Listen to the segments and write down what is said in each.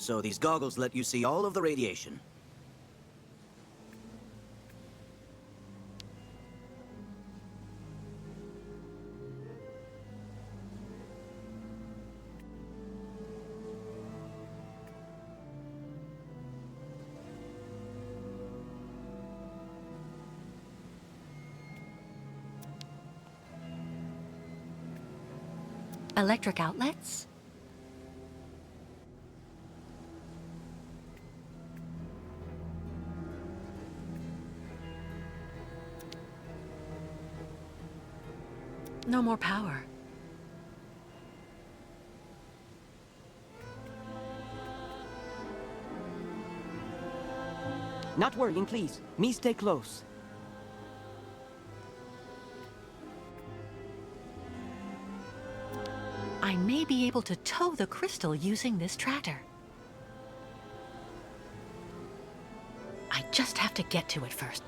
so these goggles let you see all of the radiation. Electric outlets? No more power. Not worrying, please. Me stay close. I may be able to tow the crystal using this tractor. I just have to get to it first.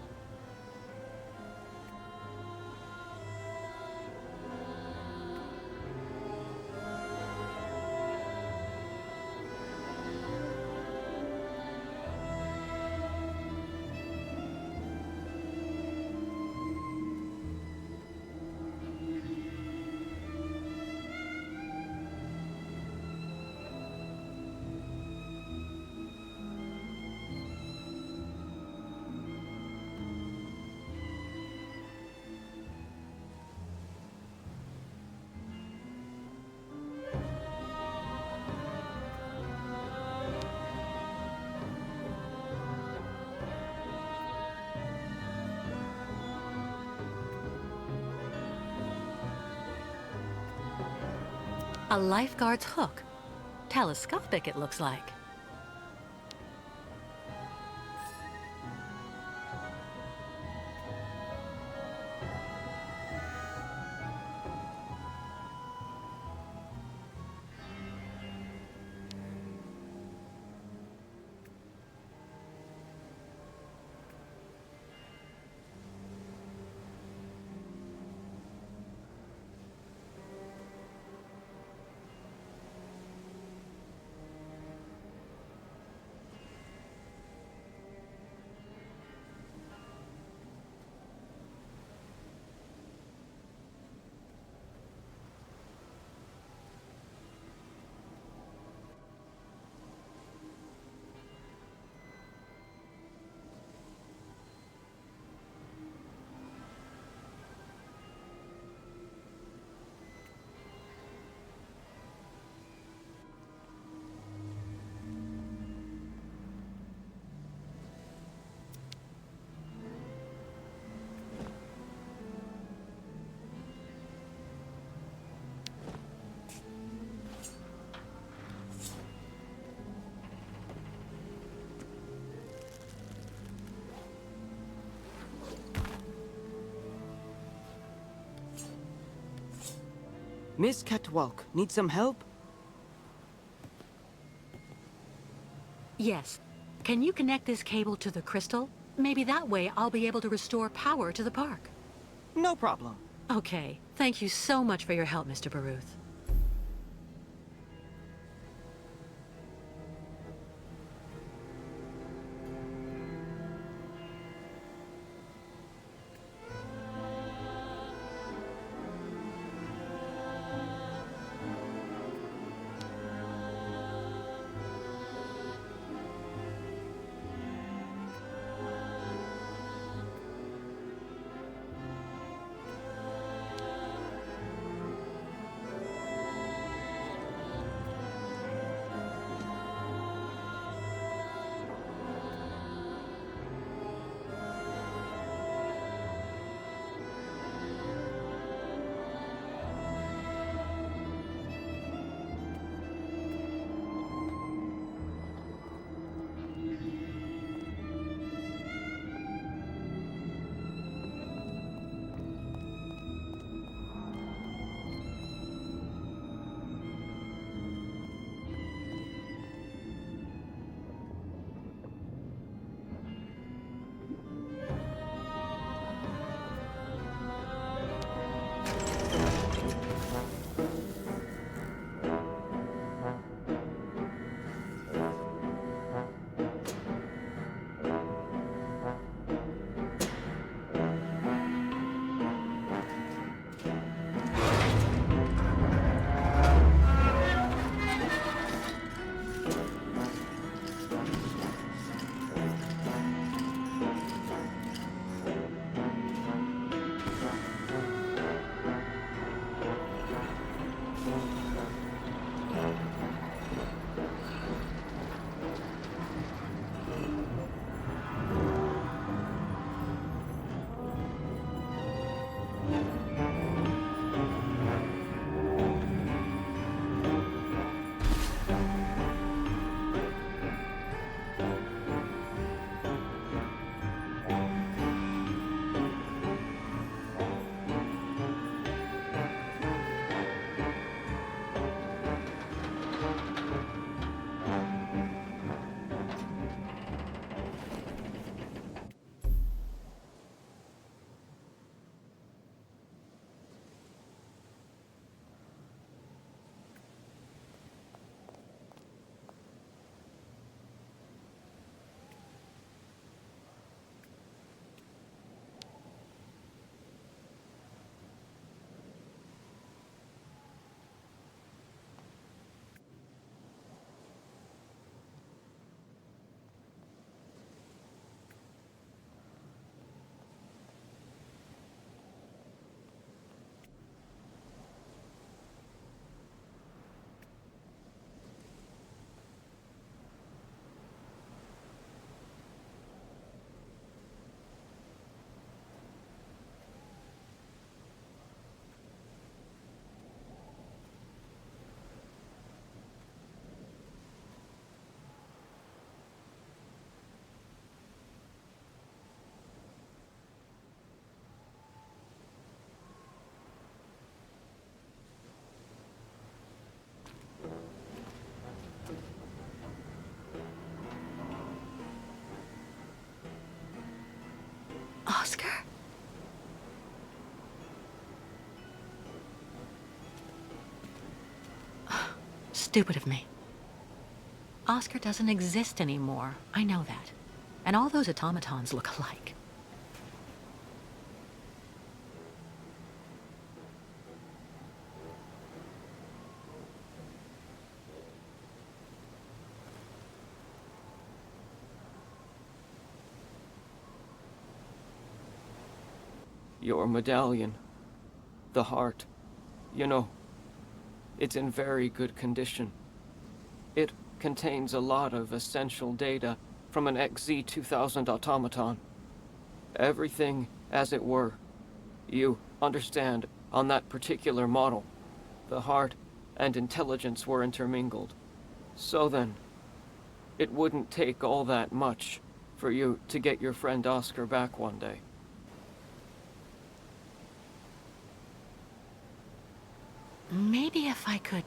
A lifeguard's hook. Telescopic, it looks like. Miss Catwalk, need some help? Yes. Can you connect this cable to the crystal? Maybe that way I'll be able to restore power to the park. No problem. Okay. Thank you so much for your help, Mr. Baruth. Stupid of me. Oscar doesn't exist anymore. I know that. And all those automatons look alike. Your medallion. The heart. You know, it's in very good condition. It contains a lot of essential data from an XZ-2000 automaton. Everything as it were. You understand, on that particular model, the heart and intelligence were intermingled. So then, it wouldn't take all that much for you to get your friend Oscar back one day. Maybe if I could...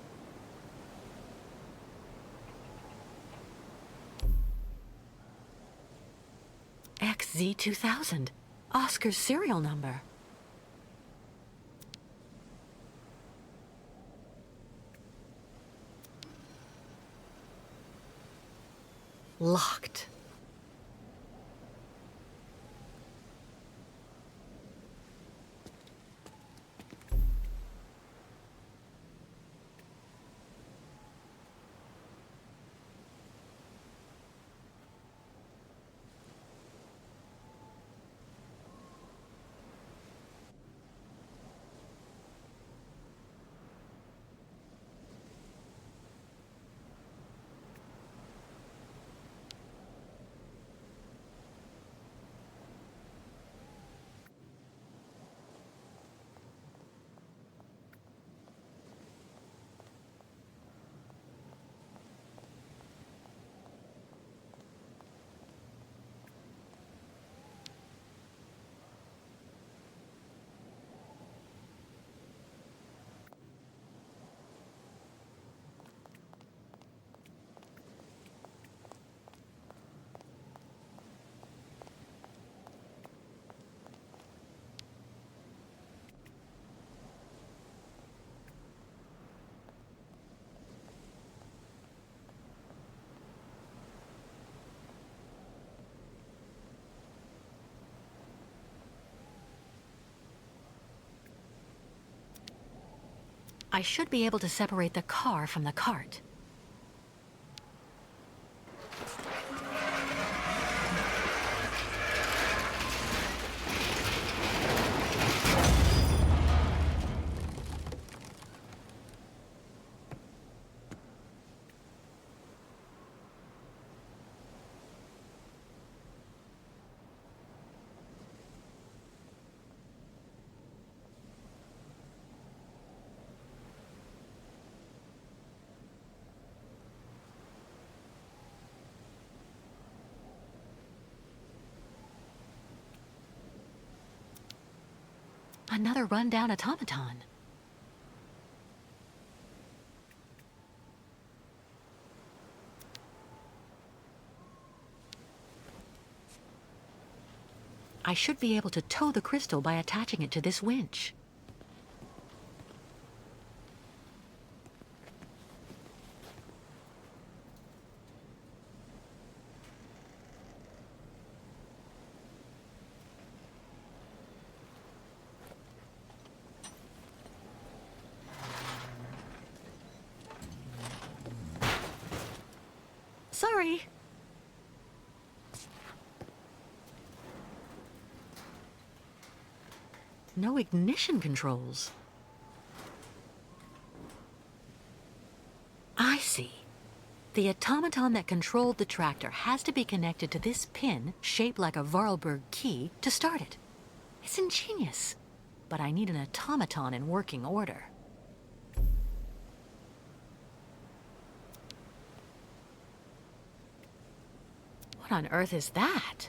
XZ-2000. Oscar's serial number. Locked. I should be able to separate the car from the cart. Another rundown automaton. I should be able to tow the crystal by attaching it to this winch. Sorry. No ignition controls. I see. The automaton that controlled the tractor has to be connected to this pin, shaped like a Vorarlberg key, to start it. It's ingenious. But I need an automaton in working order. What on earth is that?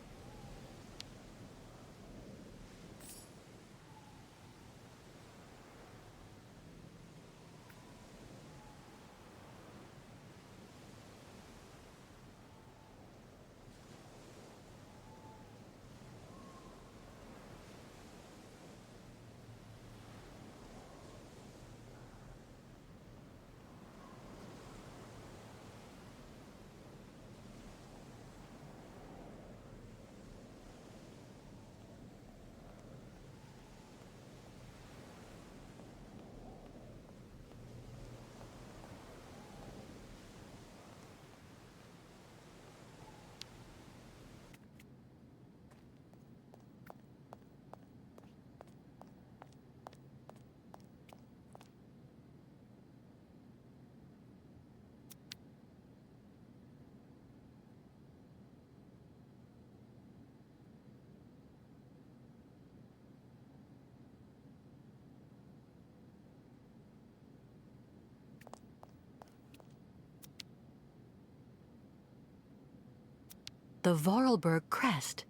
The Vorarlberg crest.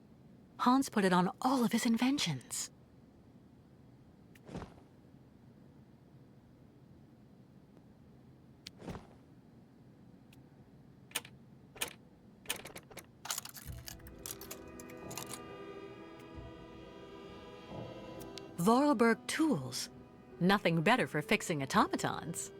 Hans put it on all of his inventions. Vorarlberg tools. Nothing better for fixing automatons.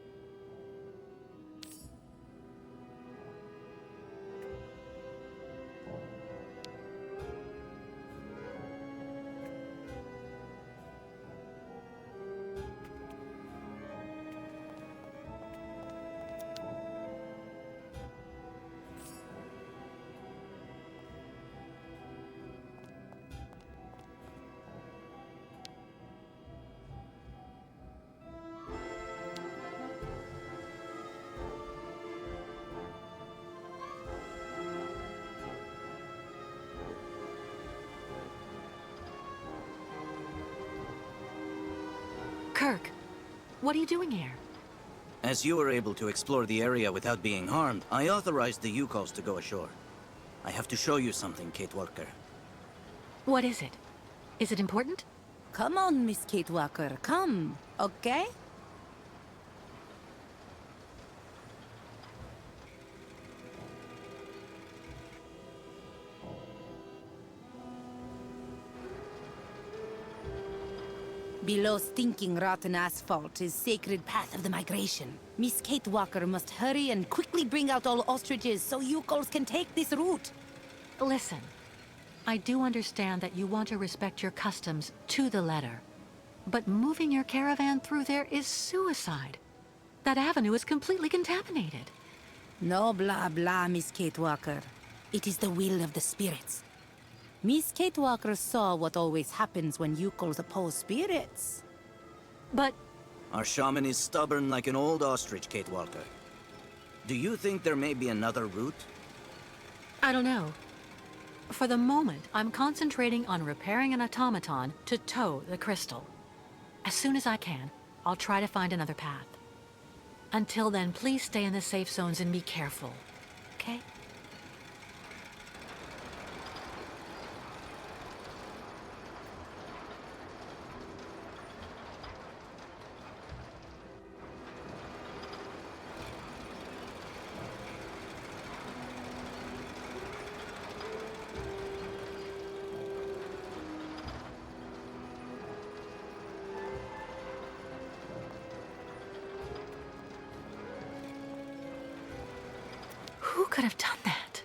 Kirk, what are you doing here? As you were able to explore the area without being harmed, I authorized the Yukos to go ashore. I have to show you something, Kate Walker. What is it? Is it important? Come on, Miss Kate Walker, come, okay? Below stinking rotten asphalt is sacred path of the migration. Miss Kate Walker must hurry and quickly bring out all ostriches so Yukos can take this route. Listen, I do understand that you want to respect your customs to the letter. But moving your caravan through there is suicide. That avenue is completely contaminated. No blah blah, Miss Kate Walker. It is the will of the spirits. Miss Kate Walker saw what always happens when Yukos oppose spirits. But Our shaman is stubborn like an old ostrich, Kate Walker. Do you think there may be another route? I don't know. For the moment, I'm concentrating on repairing an automaton to tow the crystal. As soon as I can, I'll try to find another path. Until then, please stay in the safe zones and be careful, okay? Who could have done that?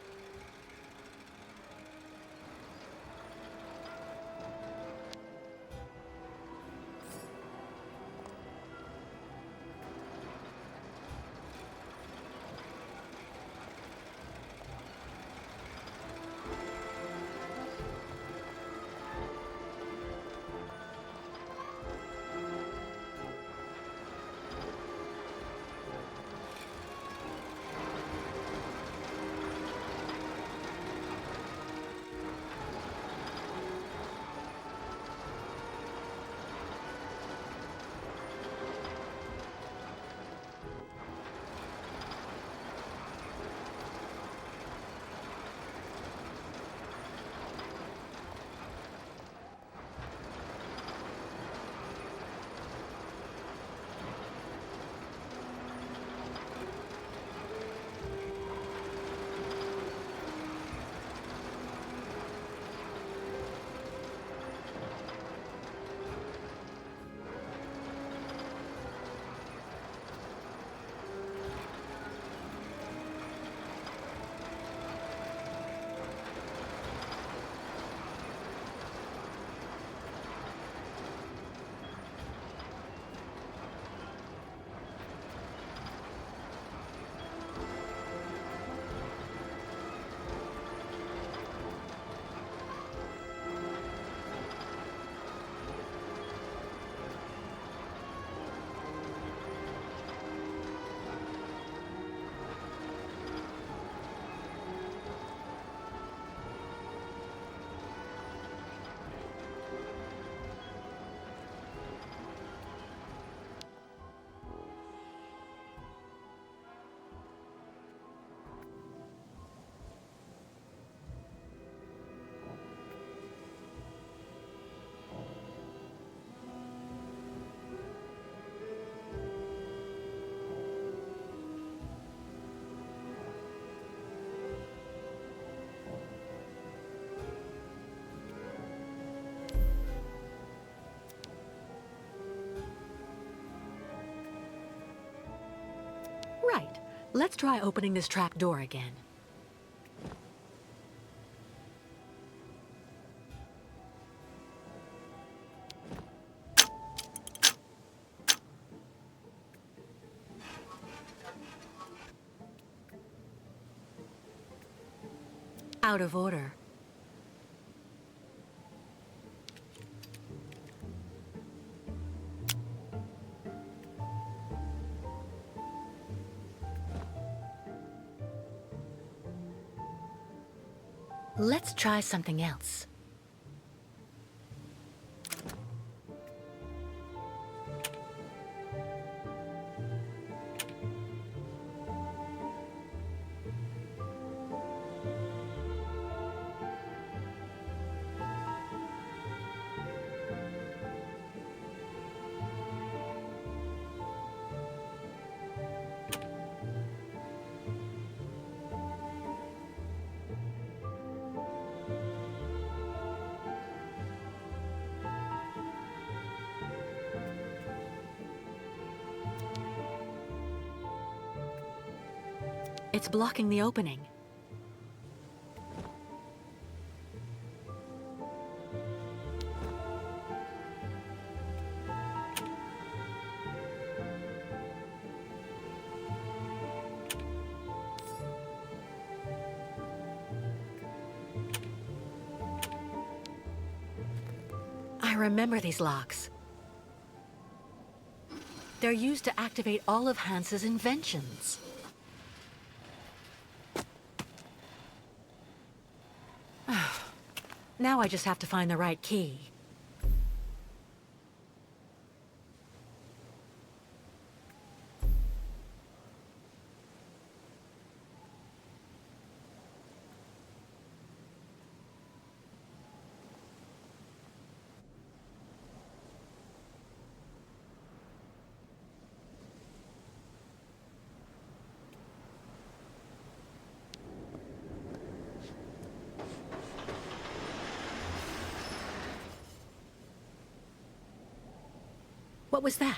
Let's try opening this trap door again. Out of order. Let's try something else. It's blocking the opening. I remember these locks. They're used to activate all of Hans's inventions. Now I just have to find the right key. What was that?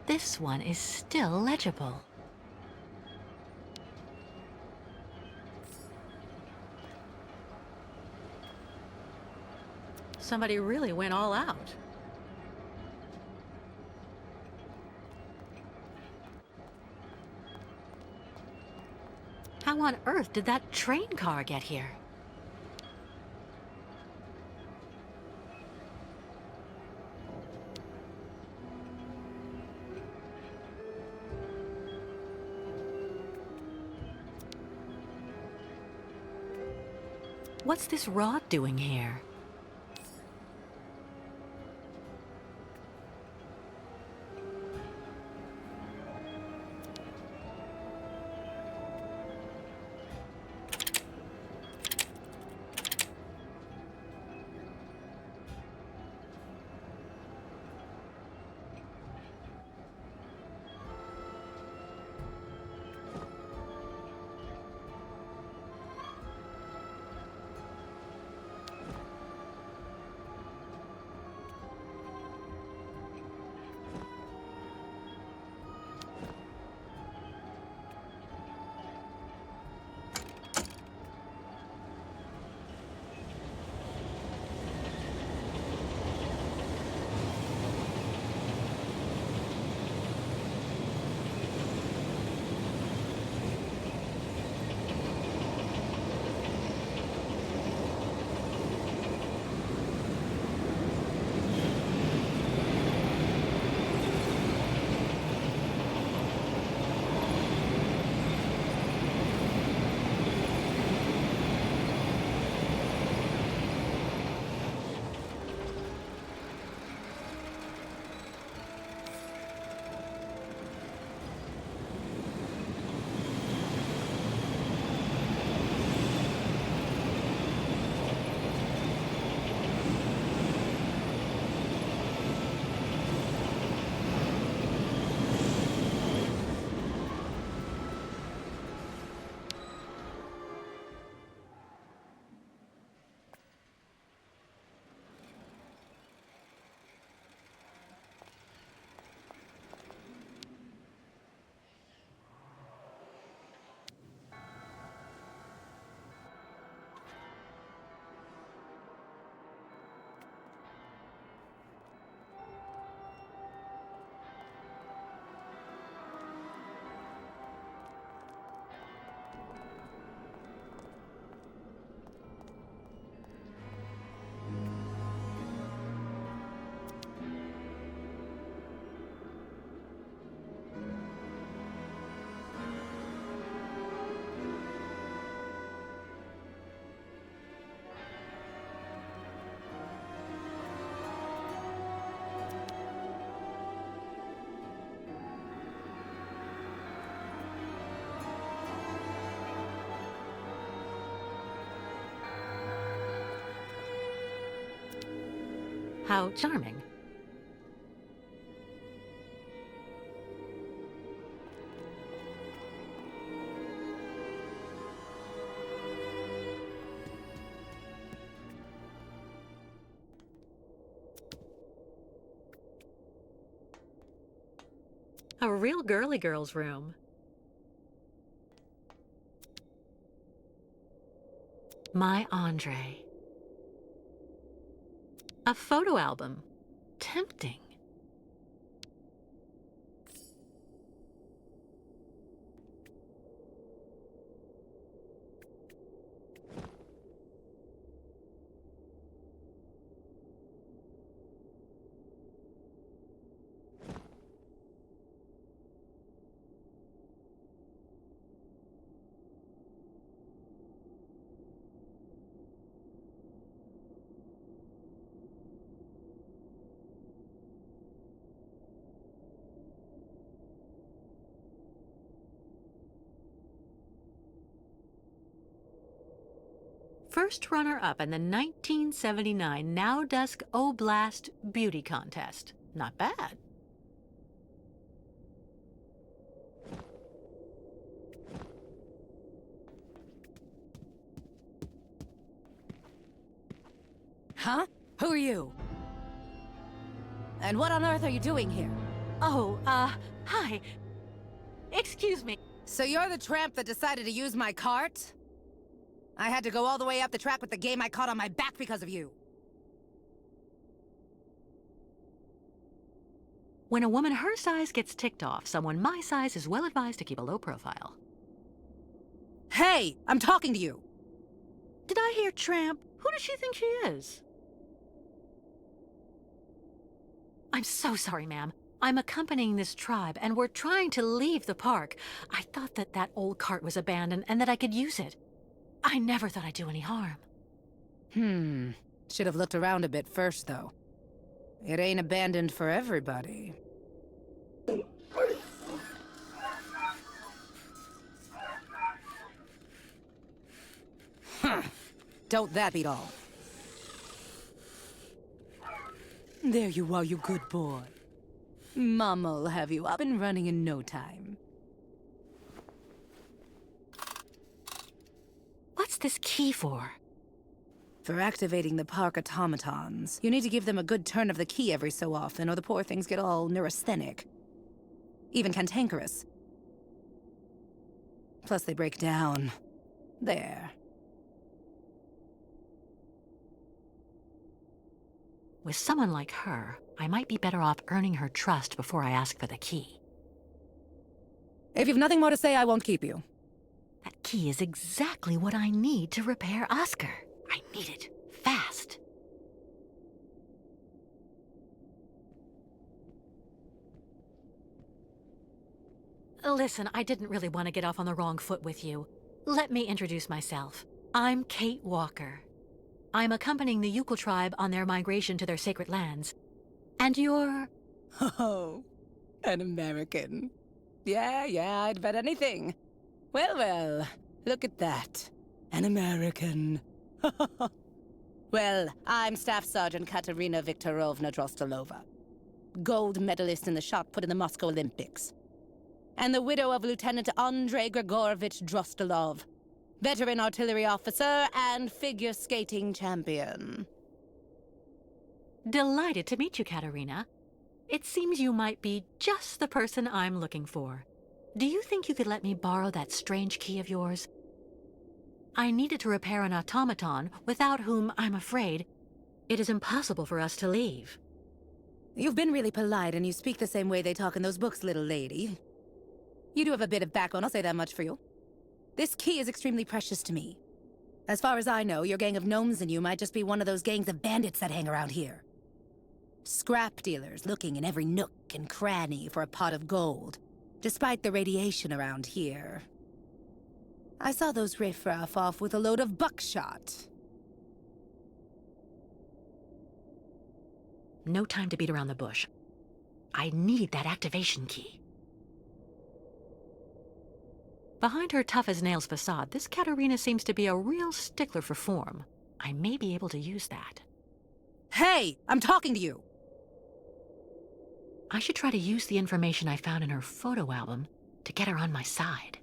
This one is still legible. Somebody really went all out. How on earth did that train car get here? What's this rod doing here? How charming. A real girly girl's room. My Andre. A photo album. Tempting. First runner-up in the 1979 Now Dusk Oblast Beauty Contest. Not bad. Huh? Who are you? And what on earth are you doing here? Oh, hi. Excuse me. So you're the tramp that decided to use my cart? I had to go all the way up the track with the game I caught on my back because of you. When a woman her size gets ticked off, someone my size is well advised to keep a low profile. Hey! I'm talking to you! Did I hear tramp? Who does she think she is? I'm so sorry, ma'am. I'm accompanying this tribe, and we're trying to leave the park. I thought that that old cart was abandoned and that I could use it. I never thought I'd do any harm. Should have looked around a bit first, though. It ain't abandoned for everybody. Don't that beat all? There you are, you good boy. Mama'll have you up and running in no time. What's this key for? For activating the park automatons. You need to give them a good turn of the key every so often, or the poor things get all neurasthenic. Even cantankerous. Plus they break down. There. With someone like her, I might be better off earning her trust before I ask for the key. If you've nothing more to say, I won't keep you. That key is exactly what I need to repair Oscar. I need it. Fast. Listen, I didn't really want to get off on the wrong foot with you. Let me introduce myself. I'm Kate Walker. I'm accompanying the Yukon tribe on their migration to their sacred lands. And you're... Oh, an American. Yeah, I'd bet anything. Well, look at that. An American. Well, I'm Staff Sergeant Katerina Viktorovna Drostelova. Gold medalist in the shot put in the Moscow Olympics. And the widow of Lieutenant Andrei Grigorovich Drostelov. Veteran artillery officer and figure skating champion. Delighted to meet you, Katerina. It seems you might be just the person I'm looking for. Do you think you could let me borrow that strange key of yours? I needed to repair an automaton, without whom, I'm afraid, it is impossible for us to leave. You've been really polite, and you speak the same way they talk in those books, little lady. You do have a bit of backbone, I'll say that much for you. This key is extremely precious to me. As far as I know, your gang of gnomes and you might just be one of those gangs of bandits that hang around here. Scrap dealers looking in every nook and cranny for a pot of gold, despite the radiation around here. I saw those riffraff off with a load of buckshot. No time to beat around the bush. I need that activation key. Behind her tough-as-nails facade, this Katerina seems to be a real stickler for form. I may be able to use that. Hey, I'm talking to you! I should try to use the information I found in her photo album to get her on my side.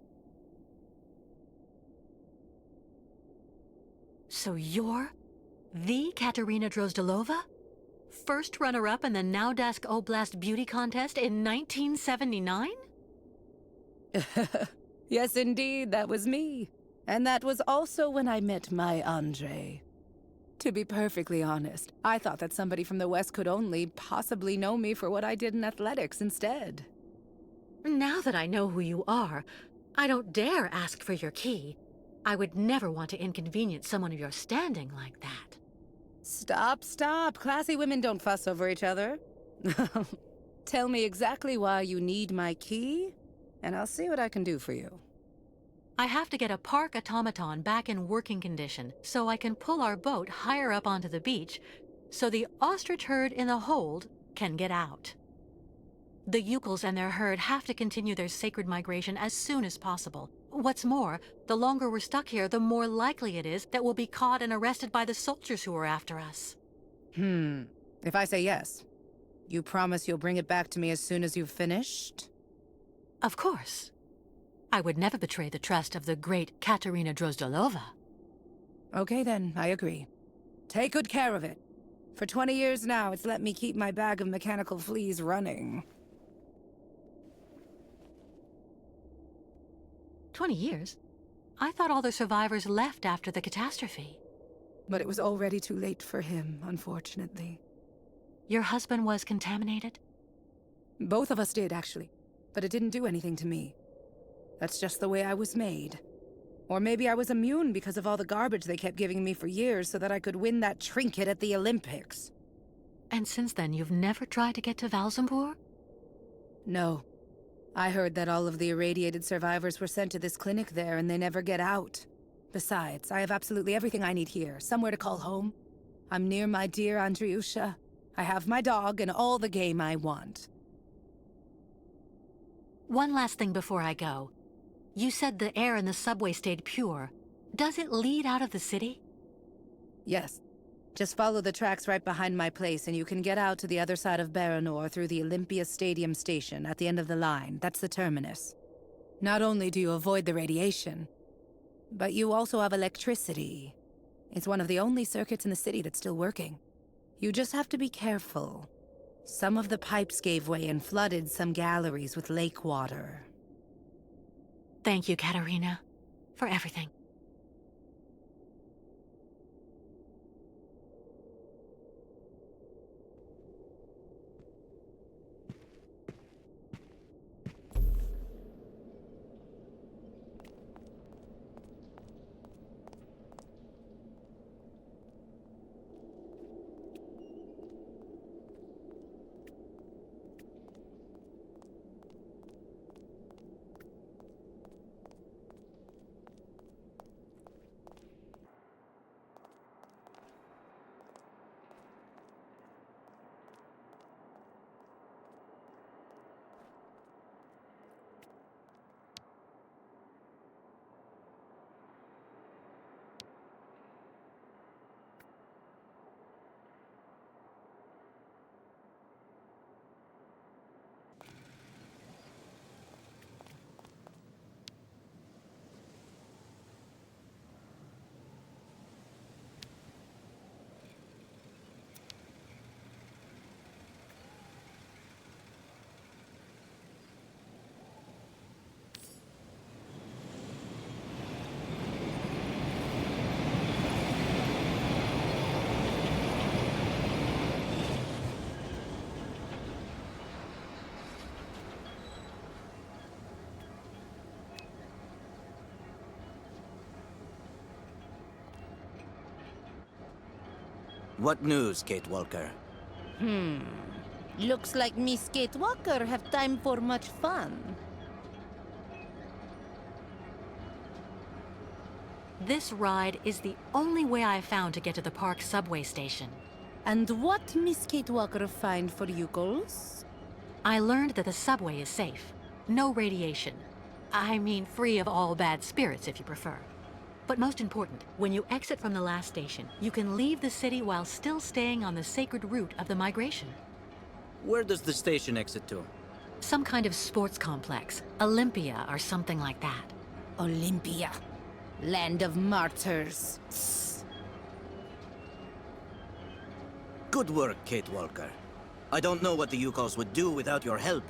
So you're the Katerina Drozdilova? First runner-up in the Naudask Oblast Beauty Contest in 1979? Yes, indeed, that was me. And that was also when I met my Andre. To be perfectly honest, I thought that somebody from the West could only possibly know me for what I did in athletics instead. Now that I know who you are, I don't dare ask for your key. I would never want to inconvenience someone of your standing like that. Stop, stop. Classy women don't fuss over each other. Tell me exactly why you need my key, and I'll see what I can do for you. I have to get a park automaton back in working condition so I can pull our boat higher up onto the beach so the ostrich herd in the hold can get out. The Yukels and their herd have to continue their sacred migration as soon as possible. What's more, the longer we're stuck here, the more likely it is that we'll be caught and arrested by the soldiers who are after us. If I say yes, you promise you'll bring it back to me as soon as you've finished? Of course. I would never betray the trust of the great Katerina Drozdilova. Okay then, I agree. Take good care of it. For 20 years now, it's let me keep my bag of mechanical fleas running. 20 years? I thought all the survivors left after the catastrophe. But it was already too late for him, unfortunately. Your husband was contaminated? Both of us did, actually. But it didn't do anything to me. That's just the way I was made. Or maybe I was immune because of all the garbage they kept giving me for years so that I could win that trinket at the Olympics. And since then, you've never tried to get to Valzambur? No. I heard that all of the irradiated survivors were sent to this clinic there and they never get out. Besides, I have absolutely everything I need here. Somewhere to call home. I'm near my dear Andriusha. I have my dog and all the game I want. One last thing before I go. You said the air in the subway stayed pure. Does it lead out of the city? Yes. Just follow the tracks right behind my place and you can get out to the other side of Baranor through the Olympia Stadium station at the end of the line. That's the terminus. Not only do you avoid the radiation, but you also have electricity. It's one of the only circuits in the city that's still working. You just have to be careful. Some of the pipes gave way and flooded some galleries with lake water. Thank you, Katerina, for everything. What news, Kate Walker? Looks like Miss Kate Walker have time for much fun. This ride is the only way I've found to get to the park subway station. And what Miss Kate Walker find for you girls? I learned that the subway is safe. No radiation. I mean, free of all bad spirits, if you prefer. But most important, when you exit from the last station, you can leave the city while still staying on the sacred route of the migration. Where does the station exit to? Some kind of sports complex, Olympia or something like that. Olympia. Land of martyrs. Good work, Kate Walker. I don't know what the Yukos would do without your help.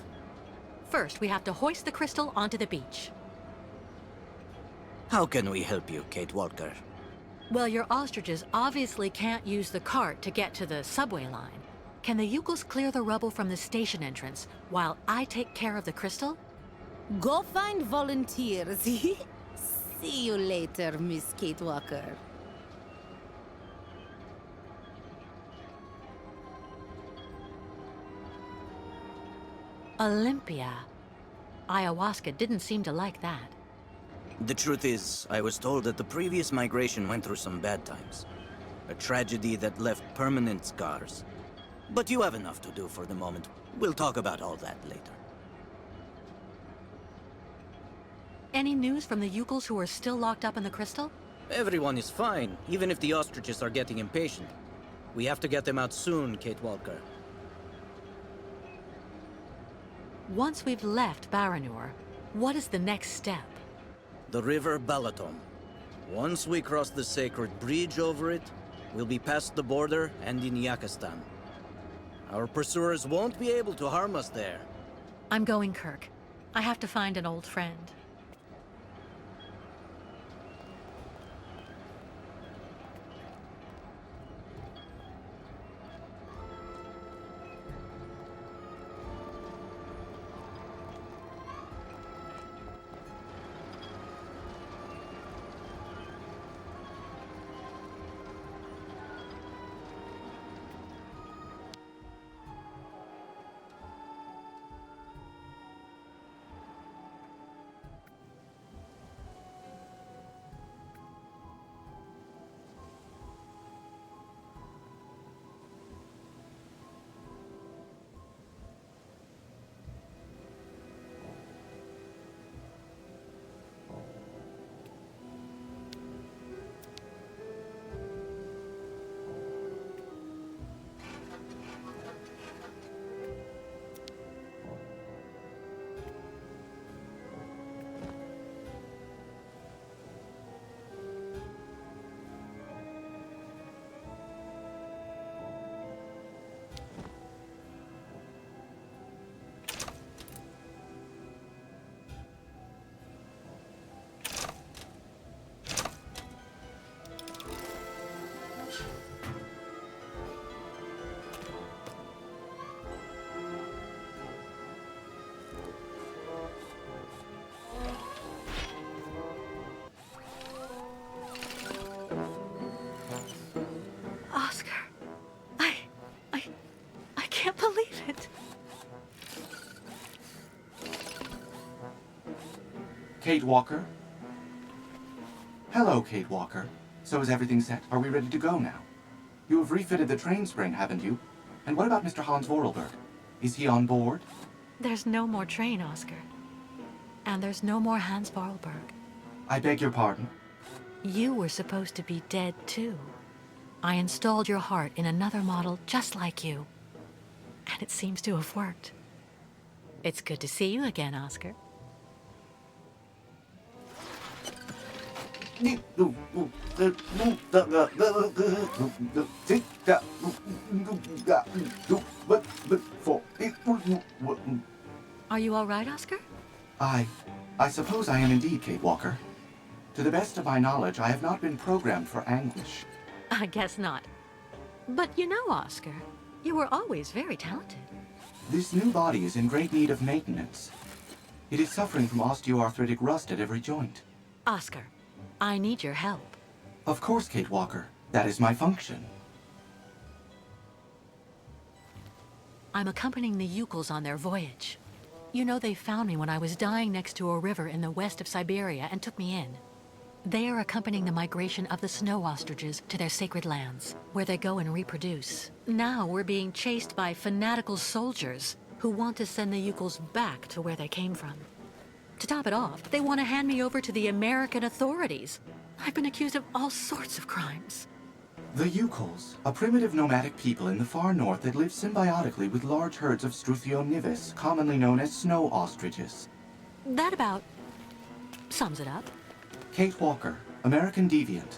First, we have to hoist the crystal onto the beach. How can we help you, Kate Walker? Well, your ostriches obviously can't use the cart to get to the subway line. Can the Yukos clear the rubble from the station entrance while I take care of the crystal? Go find volunteers. See you later, Miss Kate Walker. Olympia. Ayahuasca didn't seem to like that. The truth is, I was told that the previous migration went through some bad times. A tragedy that left permanent scars. But you have enough to do for the moment. We'll talk about all that later. Any news from the Yukos who are still locked up in the crystal? Everyone is fine, even if the ostriches are getting impatient. We have to get them out soon, Kate Walker. Once we've left Baranur, what is the next step? The river Balaton. Once we cross the sacred bridge over it, we'll be past the border and in Yakistan. Our pursuers won't be able to harm us there. I'm going, Kirk. I have to find an old friend. Oscar, I can't believe it. Kate Walker? Hello, Kate Walker. So is everything set? Are we ready to go now? You have refitted the train spring, haven't you? And what about Mr. Hans Vorarlberg? Is he on board? There's no more train, Oscar. And there's no more Hans Vorarlberg. I beg your pardon? You were supposed to be dead, too. I installed your heart in another model just like you. And it seems to have worked. It's good to see you again, Oscar. Are you all right, Oscar? I suppose I am indeed, Kate Walker. To the best of my knowledge, I have not been programmed for anguish. I guess not. But you know, Oscar, you were always very talented. This new body is in great need of maintenance. It is suffering from osteoarthritic rust at every joint. Oscar, I need your help. Of course, Kate Walker. That is my function. I'm accompanying the Yukos on their voyage. You know, they found me when I was dying next to a river in the west of Syberia and took me in. They are accompanying the migration of the snow ostriches to their sacred lands, where they go and reproduce. Now we're being chased by fanatical soldiers who want to send the Yukos back to where they came from. To top it off, they want to hand me over to the American authorities. I've been accused of all sorts of crimes. The Yukols, a primitive nomadic people in the far north that live symbiotically with large herds of Struthio nivis, commonly known as snow ostriches. That about sums it up. Kate Walker, American deviant.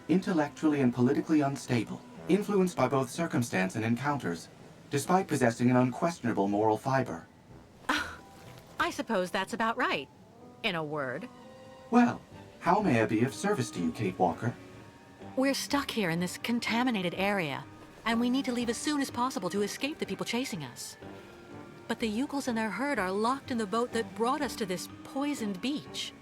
Intellectually and politically unstable, influenced by both circumstance and encounters, despite possessing an unquestionable moral fiber. I suppose that's about right, in a word. Well, how may I be of service to you, Kate Walker? We're stuck here in this contaminated area, and we need to leave as soon as possible to escape the people chasing us. But the Yukols and their herd are locked in the boat that brought us to this poisoned beach.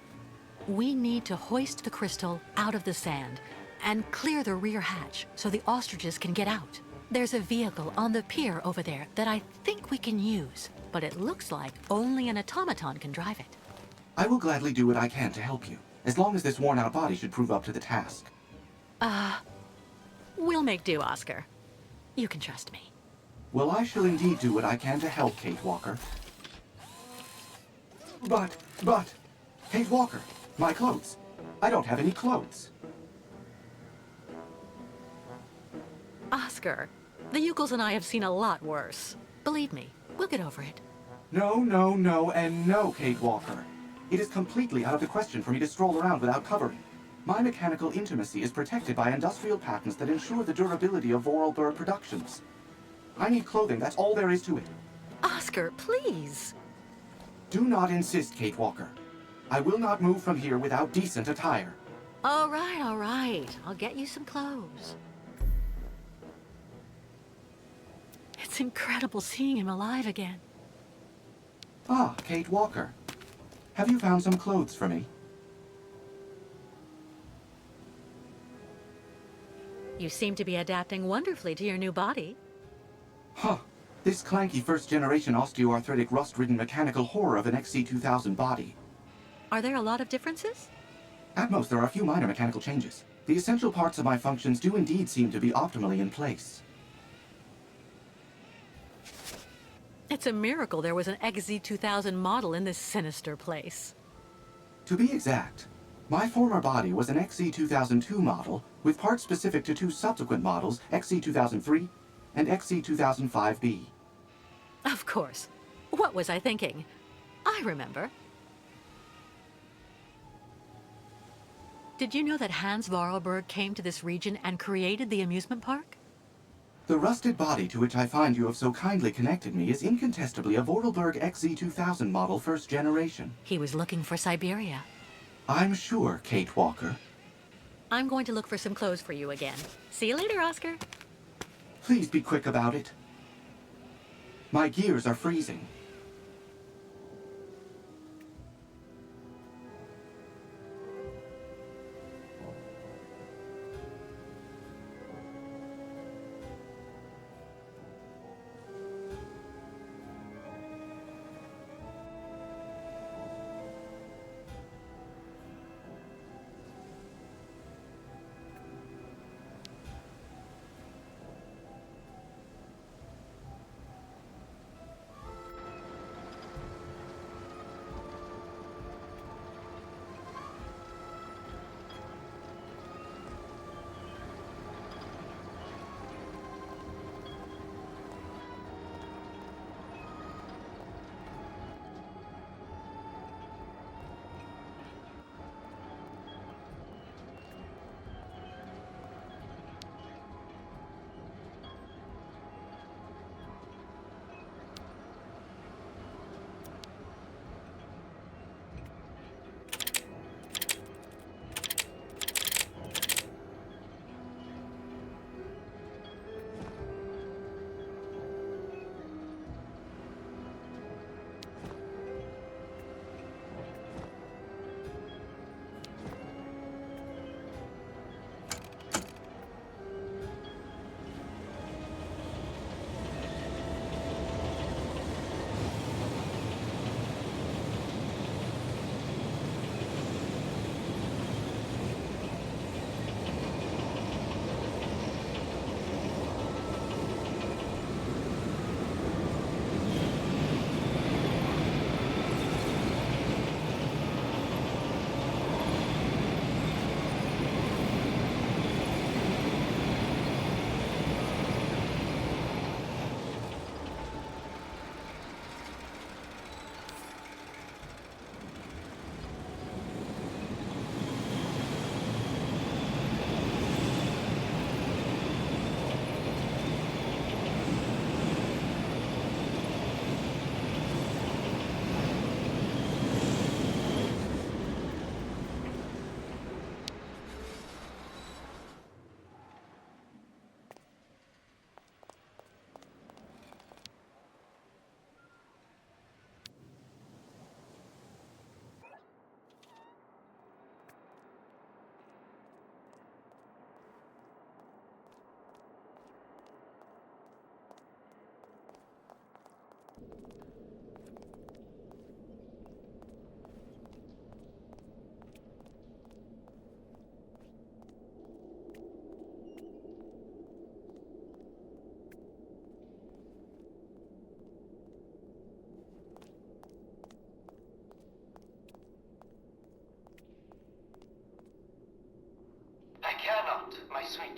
We need to hoist the crystal out of the sand and clear the rear hatch so the ostriches can get out. There's a vehicle on the pier over there that I think we can use, but it looks like only an automaton can drive it. I will gladly do what I can to help you, as long as this worn-out body should prove up to the task. We'll make do, Oscar. You can trust me. Well, I shall indeed do what I can to help, Kate Walker. But, Kate Walker, my clothes. I don't have any clothes. Oscar, the Yukols and I have seen a lot worse. Believe me, we'll get over it. No, and no, Kate Walker. It is completely out of the question for me to stroll around without covering. My mechanical intimacy is protected by industrial patents that ensure the durability of Vorarlberg productions. I need clothing, that's all there is to it. Oscar, please. Do not insist, Kate Walker. I will not move from here without decent attire. All right. I'll get you some clothes. It's incredible seeing him alive again. Ah, Kate Walker. Have you found some clothes for me? You seem to be adapting wonderfully to your new body. Huh. This clanky first-generation osteoarthritic rust-ridden mechanical horror of an XC2000 body. Are there a lot of differences? At most, there are a few minor mechanical changes. The essential parts of my functions do indeed seem to be optimally in place. It's a miracle there was an XZ2000 model in this sinister place. To be exact, my former body was an XC2002 model with parts specific to two subsequent models, XC2003 and XC2005B. Of course. What was I thinking? I remember. Did you know that Hans Vorarlberg came to this region and created the amusement park? The rusted body to which I find you have so kindly connected me is incontestably a Vorarlberg XZ2000 model first generation. He was looking for Syberia. I'm sure, Kate Walker. I'm going to look for some clothes for you again. See you later, Oscar. Please be quick about it. My gears are freezing.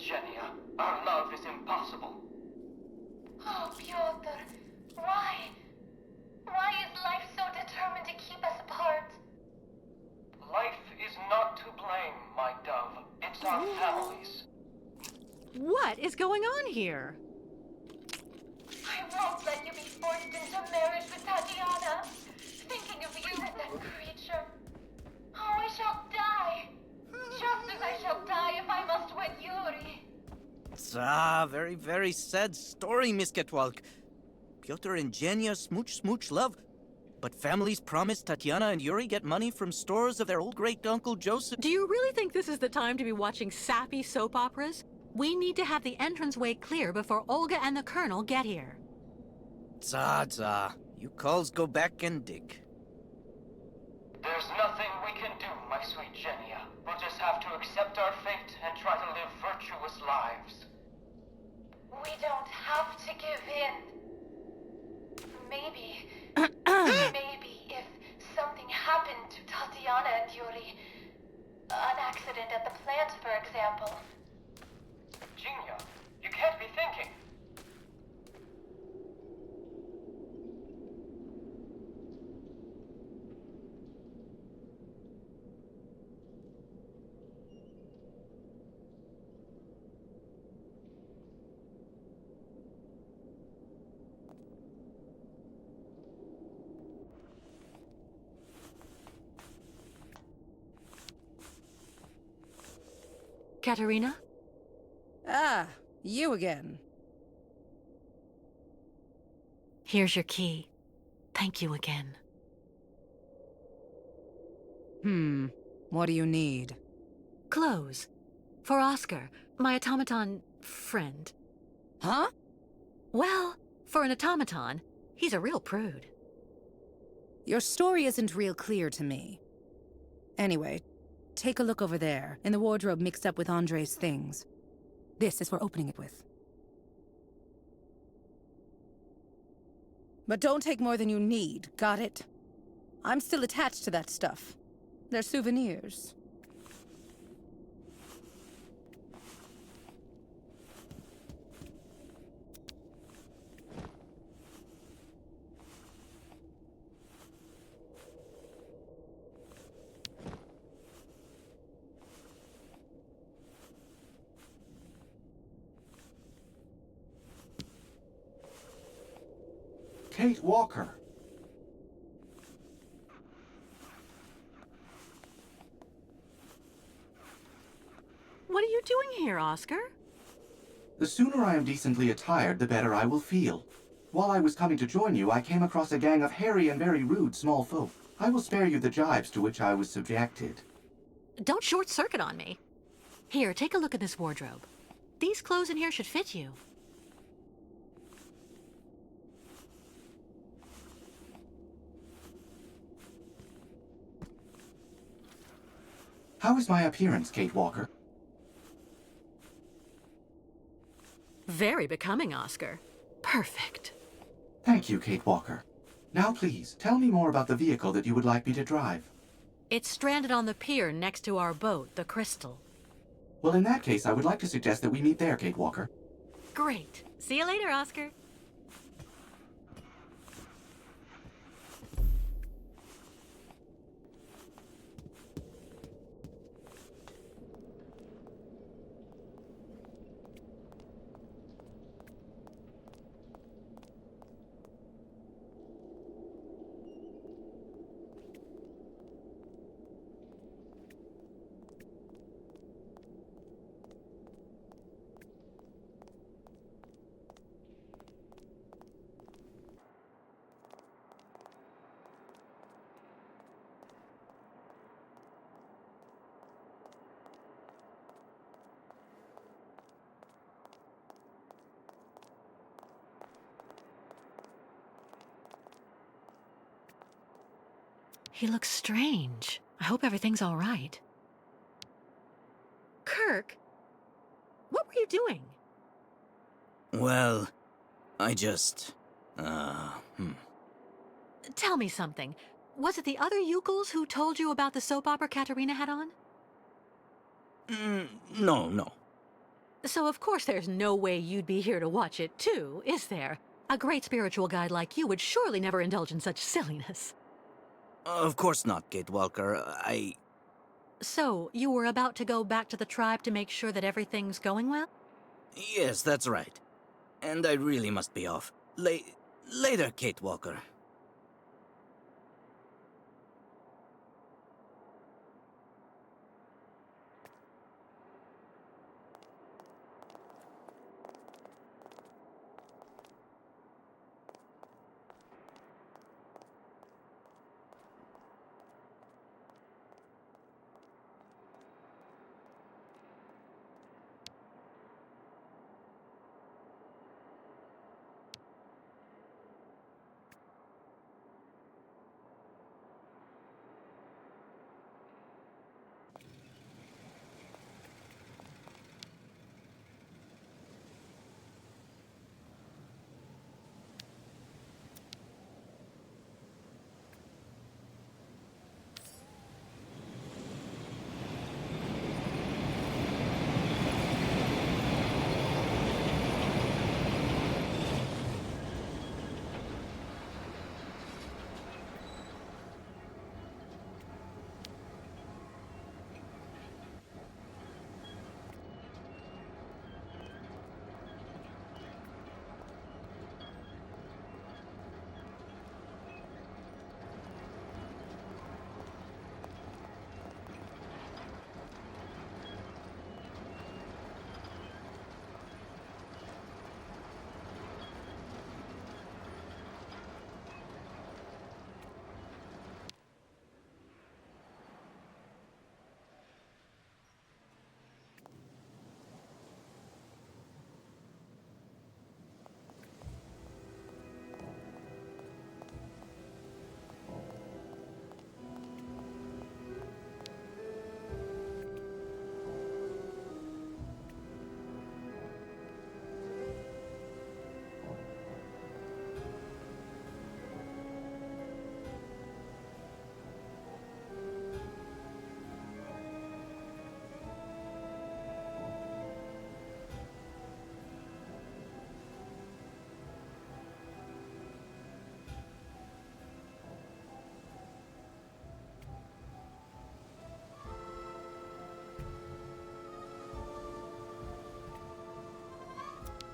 Genia. Our love is impossible. Oh, Pyotr, why? Why is life so determined to keep us apart? Life is not to blame, my dove. It's our families. What is going on here? I won't let you be forced into marriage with Tatiana. Thinking of you and that creature. Oh, I shall die. Just as I shall die if I must wed Yuri. Very, very sad story, Miss Ketwalk. Pyotr and Genya smooch love. But families promise Tatiana and Yuri get money from stores of their old great-uncle Joseph. Do you really think this is the time to be watching sappy soap operas? We need to have the entranceway clear before Olga and the Colonel get here. You calls go back and dig. There's nothing we can do, my sweet Genia. We'll just have to accept our fate and try to live virtuous lives. We don't have to give in. Maybe, maybe if something happened to Tatiana and Yuri, an accident at the plant, for example. Genia, you can't be thinking. Katerina? Ah, you again. Here's your key. Thank you again. What do you need? Clothes. For Oscar, my automaton friend. Huh? Well, for an automaton, he's a real prude. Your story isn't real clear to me. Anyway, take a look over there, in the wardrobe mixed up with Andre's things. This is for opening it with. But don't take more than you need, got it? I'm still attached to that stuff. They're souvenirs. Kate Walker. What are you doing here, Oscar? The sooner I am decently attired, the better I will feel. While I was coming to join you, I came across a gang of hairy and very rude small folk. I will spare you the jibes to which I was subjected. Don't short-circuit on me. Here, take a look at this wardrobe. These clothes in here should fit you. How is my appearance, Kate Walker? Very becoming, Oscar. Perfect. Thank you, Kate Walker. Now please, tell me more about the vehicle that you would like me to drive. It's stranded on the pier next to our boat, the Crystal. Well, in that case, I would like to suggest that we meet there, Kate Walker. Great. See you later, Oscar. He looks strange. I hope everything's all right. Kirk, what were you doing? Well, I just... Tell me something. Was it the other Yukels who told you about the soap opera Katerina had on? No. So of course there's no way you'd be here to watch it too, is there? A great spiritual guide like you would surely never indulge in such silliness. Of course not, Gatewalker. So, you were about to go back to the tribe to make sure that everything's going well? Yes, that's right. And I really must be off. Later, Gatewalker.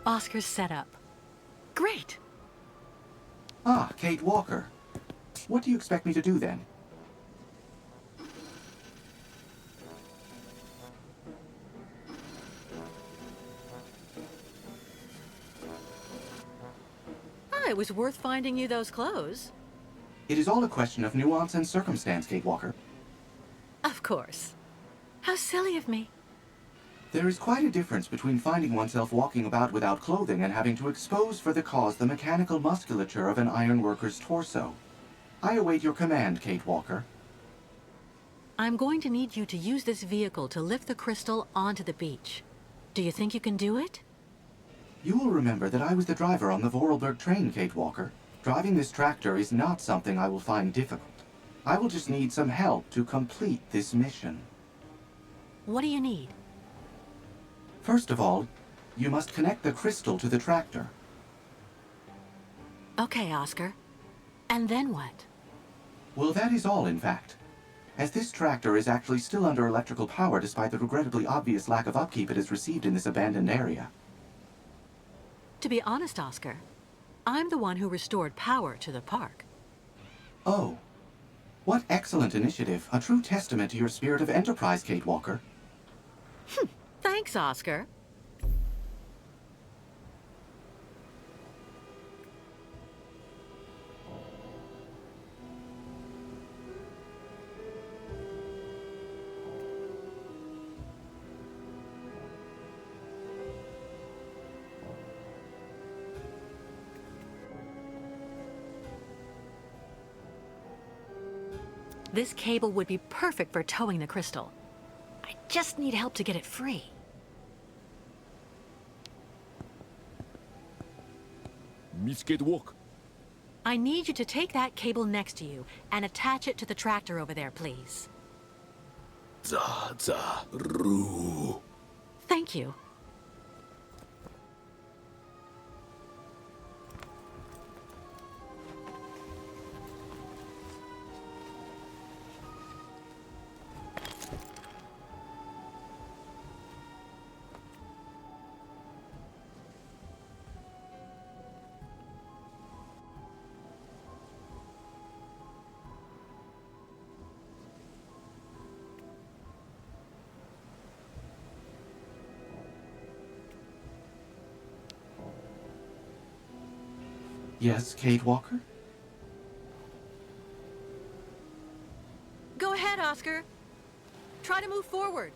Oscar's set up. Great! Ah, Kate Walker. What do you expect me to do then? Ah, it was worth finding you those clothes. It is all a question of nuance and circumstance, Kate Walker. Of course. How silly of me. There is quite a difference between finding oneself walking about without clothing and having to expose for the cause the mechanical musculature of an ironworker's torso. I await your command, Kate Walker. I'm going to need you to use this vehicle to lift the crystal onto the beach. Do you think you can do it? You will remember that I was the driver on the Vorarlberg train, Kate Walker. Driving this tractor is not something I will find difficult. I will just need some help to complete this mission. What do you need? First of all, you must connect the crystal to the tractor. Okay, Oscar. And then what? Well, that is all, in fact. As this tractor is actually still under electrical power despite the regrettably obvious lack of upkeep it has received in this abandoned area. To be honest, Oscar, I'm the one who restored power to the park. Oh. What excellent initiative. A true testament to your spirit of enterprise, Kate Walker. Thanks, Oscar. This cable would be perfect for towing the crystal. I just need help to get it free. Miss Gatewalk. I need you to take that cable next to you and attach it to the tractor over there, please. Roo. Thank you. Yes, Kate Walker? Go ahead, Oscar. Try to move forward.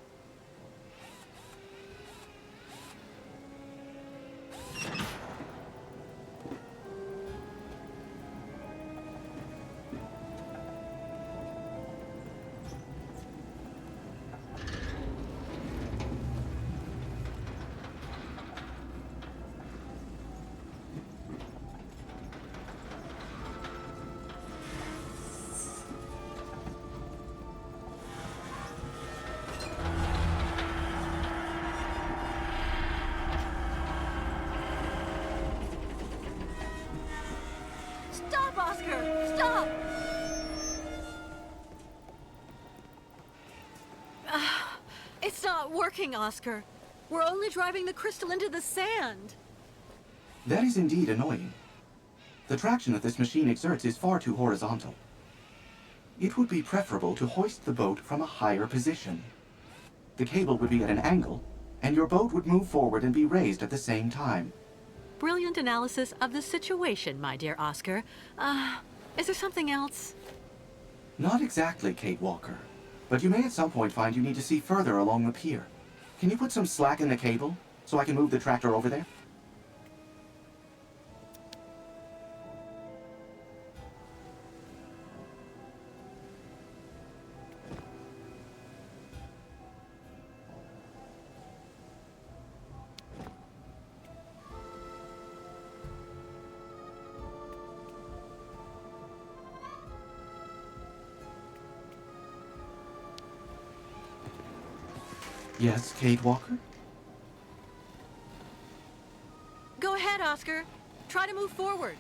Stop, Oscar! Stop! It's not working, Oscar. We're only driving the crystal into the sand. That is indeed annoying. The traction that this machine exerts is far too horizontal. It would be preferable to hoist the boat from a higher position. The cable would be at an angle, and your boat would move forward and be raised at the same time. Brilliant analysis of the situation, my dear Oscar. Is there something else? Not exactly, Kate Walker. But you may at some point find you need to see further along the pier. Can you put some slack in the cable, so I can move the tractor over there? Yes, Kate Walker? Go ahead, Oscar. Try to move forward.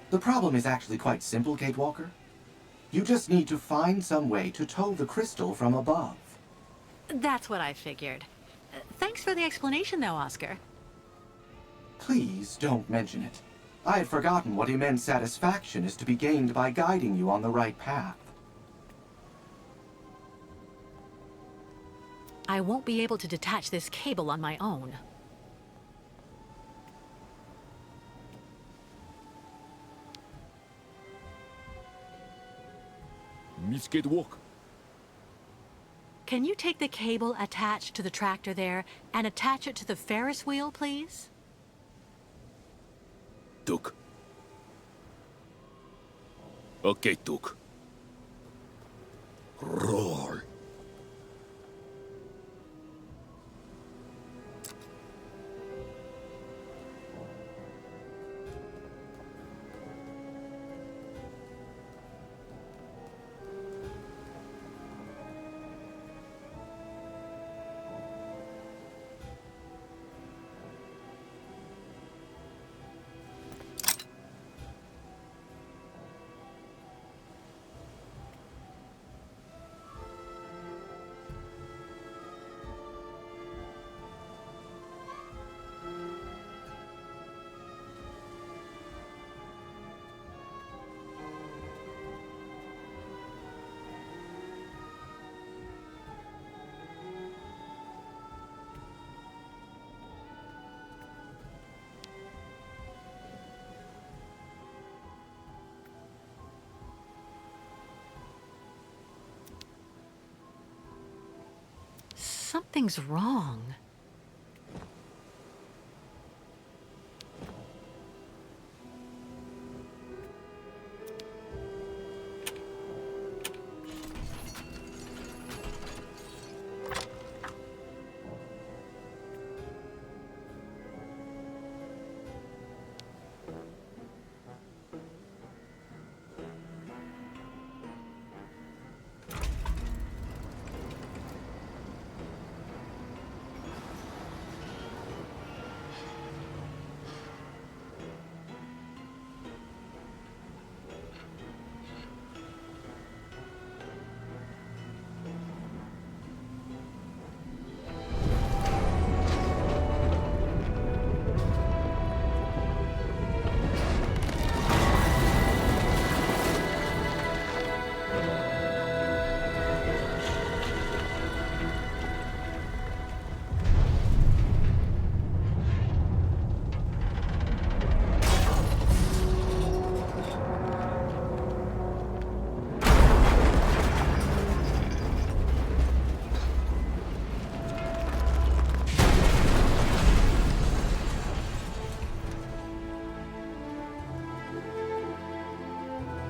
The problem is actually quite simple, Kate Walker. You just need to find some way to tow the crystal from above. That's what I figured. Thanks for the explanation, though, Oscar. Please don't mention it. I had forgotten what immense satisfaction is to be gained by guiding you on the right path. I won't be able to detach this cable on my own. Misked walk. Can you take the cable attached to the tractor there and attach it to the Ferris wheel, please? Tuk. Okay, Tuk. Roll. Something's wrong.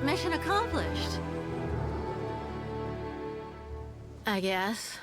mission accomplished. I guess.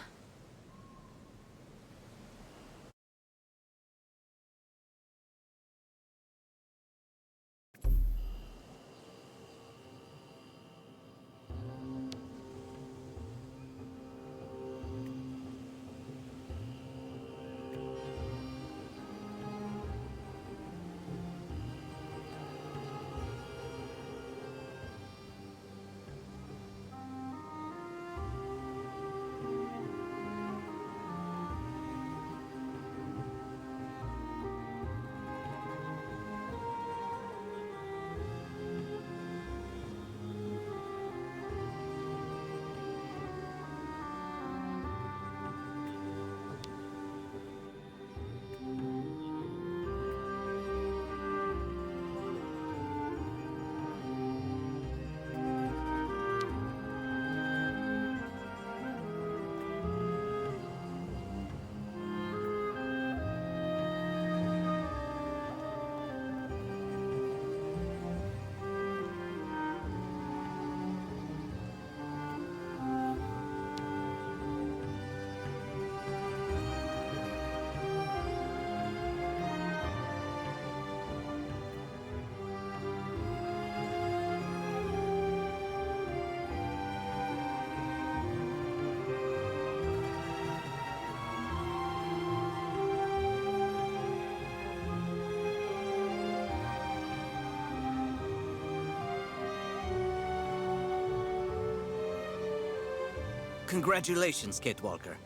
Congratulations, Kate Walker.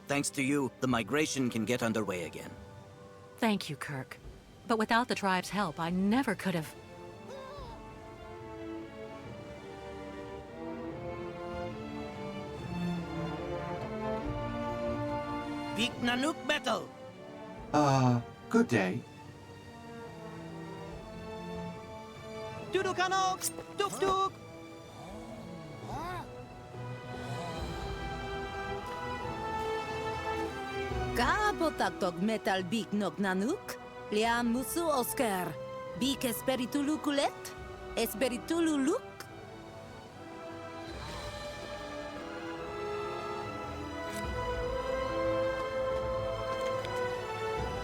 Thanks to you, the migration can get underway again. Thank you, Kirk. But without the tribe's help, I never could have... Big Nanook battle! Good day. Tudukanok! Tuk tuk! Kapotaktok metal bik nok nanuk, liam musu Oscar, bik esperitulu kulet, esperitulu luk.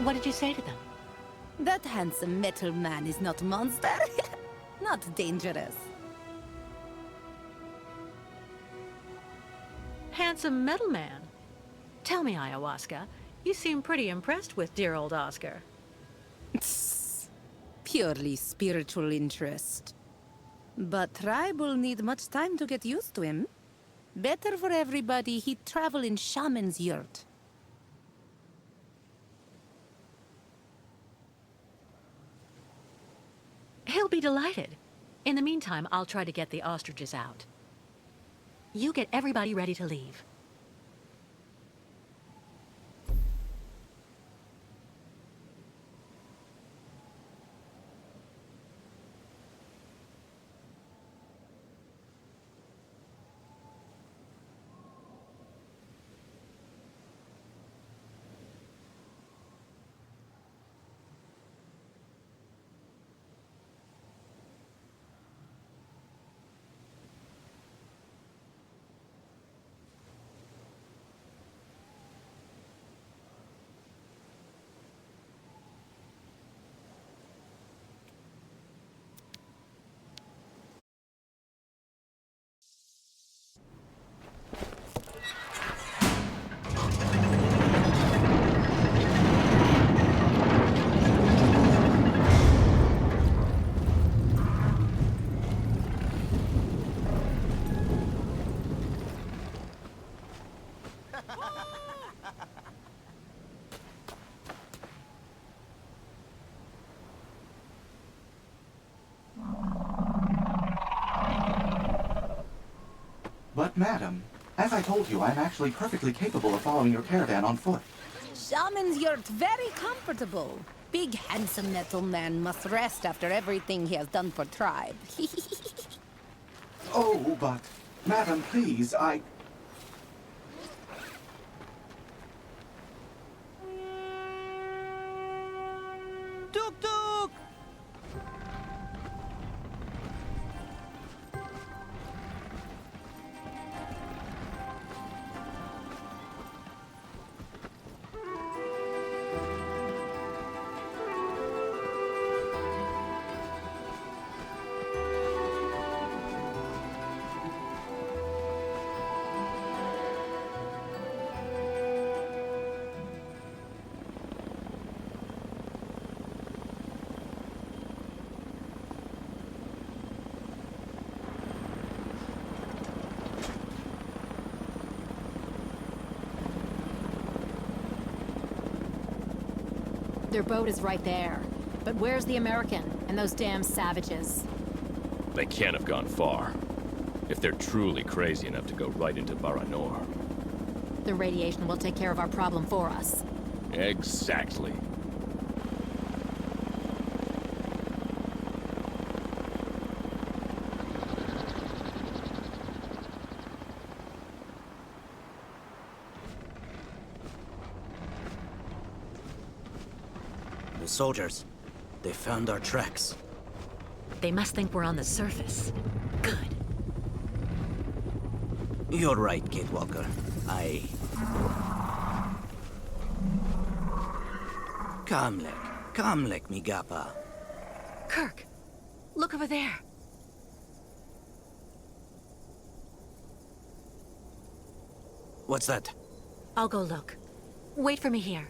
What did you say to them? That handsome metal man is not monster, not dangerous. Handsome metal man. Tell me, Ayahuasca, you seem pretty impressed with dear old Oscar. Purely spiritual interest. But tribe will need much time to get used to him. Better for everybody he'd travel in shaman's yurt. He'll be delighted. In the meantime, I'll try to get the ostriches out. You get everybody ready to leave. But madam, as I told you, I'm actually perfectly capable of following your caravan on foot. Shaman's yurt very comfortable. Big handsome metal man must rest after everything he has done for tribe. Oh, but madam, please, Tuk tuk! Their boat is right there. But where's the American and those damn savages? They can't have gone far. If they're truly crazy enough to go right into Baranor. The radiation will take care of our problem for us. Exactly. The soldiers. They found our tracks. They must think we're on the surface. Good. You're right, Kate Walker. Kamlek, mi gapa. Kirk, look over there. What's that? I'll go look. Wait for me here.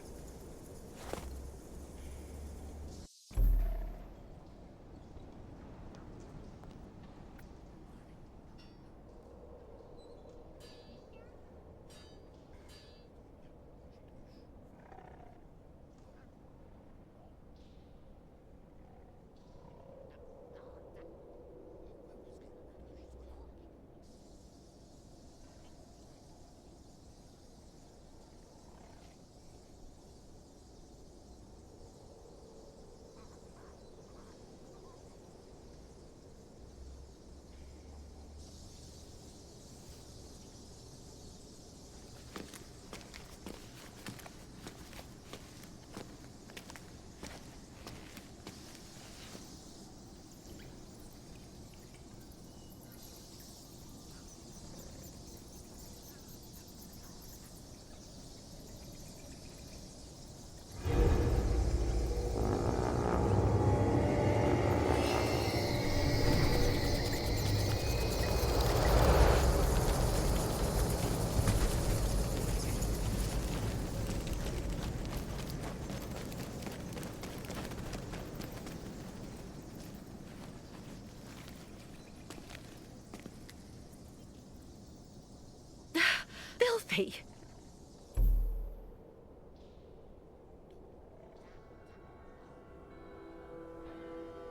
Filthy.